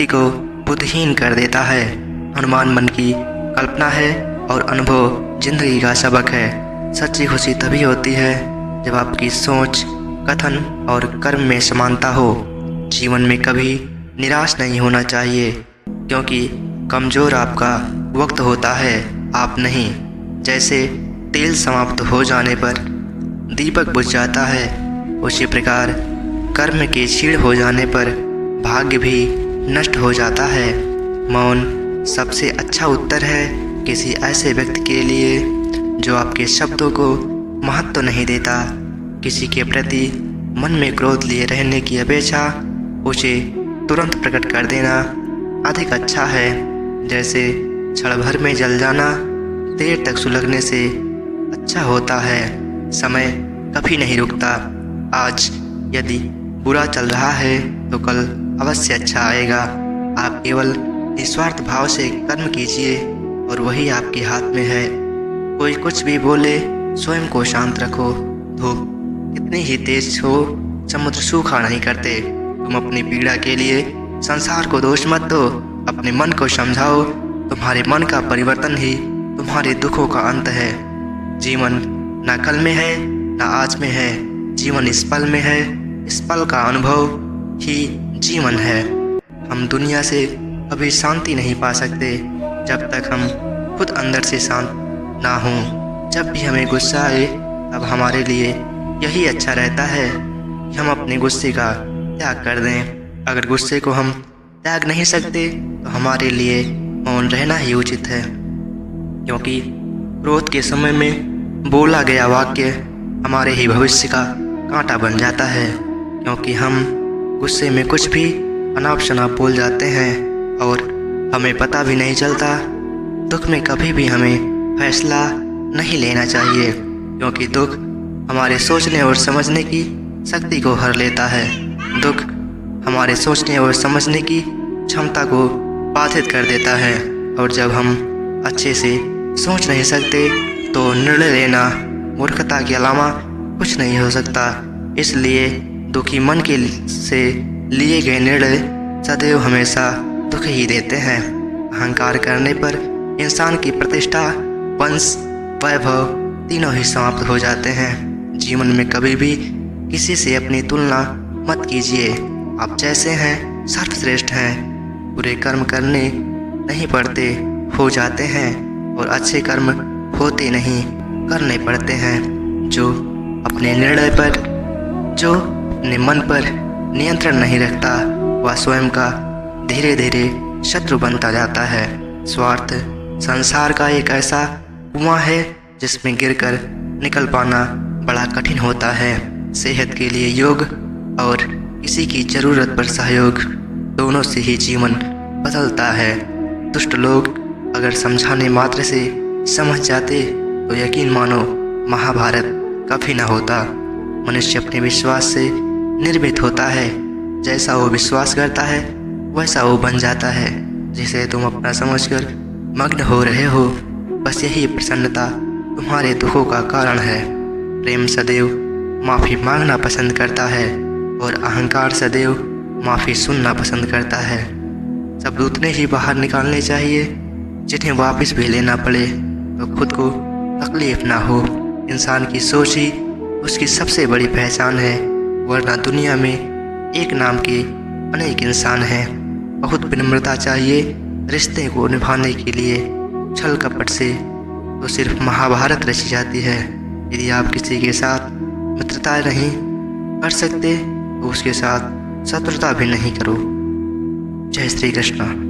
व्यक्ति को बुद्धिहीन कर देता है। अनुमान मन की कल्पना है और अनुभव जिंदगी का सबक है। सच्ची खुशी तभी होती है जब आपकी सोच, कथन और कर्म में समानता हो। जीवन में कभी निराश नहीं होना चाहिए, क्योंकि कमज़ोर आपका वक्त होता है, आप नहीं। जैसे तेल समाप्त हो जाने पर दीपक बुझ जाता है, उसी प्रकार कर्म के क्षीण हो जाने पर भाग्य भी नष्ट हो जाता है। मौन सबसे अच्छा उत्तर है किसी ऐसे व्यक्ति के लिए जो आपके शब्दों को महत्व नहीं देता। किसी के प्रति मन में क्रोध लिए रहने की अपेक्षा उसे तुरंत प्रकट कर देना अधिक अच्छा है। जैसे क्षण भर में जल जाना देर तक सुलगने से अच्छा होता है। समय कभी नहीं रुकता। आज यदि बुरा चल रहा है तो कल अवश्य अच्छा आएगा। आप केवल निस्वार्थ भाव से कर्म कीजिए और वही आपके हाथ में है। कोई कुछ भी बोले, स्वयं को शांत रखो। धूप कितनी ही तेज हो, समुद्र सूखा नहीं करते। तुम अपनी पीड़ा के लिए संसार को दोष मत दो, अपने मन को समझाओ। तुम्हारे मन का परिवर्तन ही तुम्हारे दुखों का अंत है। जीवन न कल में है न आज में है, जीवन इस पल में है। इस पल का अनुभव ही जीवन है। हम दुनिया से कभी शांति नहीं पा सकते जब तक हम खुद अंदर से शांत ना हों। जब भी हमें गुस्सा आए तब हमारे लिए यही अच्छा रहता है कि हम अपने गुस्से का त्याग कर दें। अगर गुस्से को हम त्याग नहीं सकते तो हमारे लिए मौन रहना ही उचित है, क्योंकि क्रोध के समय में बोला गया वाक्य हमारे ही भविष्य का कांटा बन जाता है। क्योंकि हम गुस्से में कुछ भी अनाप शनाप बोल जाते हैं और हमें पता भी नहीं चलता। दुख में कभी भी हमें फैसला नहीं लेना चाहिए, क्योंकि दुख हमारे सोचने और समझने की शक्ति को हर लेता है। दुख हमारे सोचने और समझने की क्षमता को बाधित कर देता है, और जब हम अच्छे से सोच नहीं सकते तो निर्णय लेना मूर्खता के अलावा कुछ नहीं हो सकता। इसलिए दुखी मन के से लिए गए निर्णय सदैव हमेशा दुख ही देते हैं। अहंकार करने पर इंसान की प्रतिष्ठा, वंश, वैभव तीनों ही समाप्त हो जाते हैं। जीवन में कभी भी किसी से अपनी तुलना मत कीजिए। आप जैसे हैं सर्वश्रेष्ठ हैं। बुरे कर्म करने नहीं पड़ते, हो जाते हैं, और अच्छे कर्म होते नहीं, करने पड़ते हैं। जो अपने निर्णय पर, जो अपने मन पर नियंत्रण नहीं रखता, वह स्वयं का धीरे धीरे शत्रु बनता जाता है। स्वार्थ संसार का एक ऐसा कुआं है जिसमें गिरकर निकल पाना बड़ा कठिन होता है। सेहत के लिए योग और किसी की जरूरत पर सहयोग, दोनों से ही जीवन बदलता है। दुष्ट लोग अगर समझाने मात्र से समझ जाते तो यकीन मानो महाभारत कभी न होता। मनुष्य अपने विश्वास से निर्मित होता है। जैसा वो विश्वास करता है वैसा वो बन जाता है। जिसे तुम अपना समझकर मग्न हो रहे हो, बस यही प्रसन्नता तुम्हारे दुखों का कारण है। प्रेम सदैव माफ़ी मांगना पसंद करता है और अहंकार सदैव माफ़ी सुनना पसंद करता है। शब्द उतने ही बाहर निकालने चाहिए जिन्हें वापस भी लेना पड़े, तो खुद को तकलीफ ना हो। इंसान की सोच ही उसकी सबसे बड़ी पहचान है, वरना दुनिया में एक नाम के अनेक इंसान हैं। बहुत विनम्रता चाहिए रिश्ते को निभाने के लिए। छल कपट से तो सिर्फ महाभारत रची जाती है। यदि आप किसी के साथ मित्रता नहीं कर सकते तो उसके साथ शत्रुता भी नहीं करो। जय श्री कृष्ण।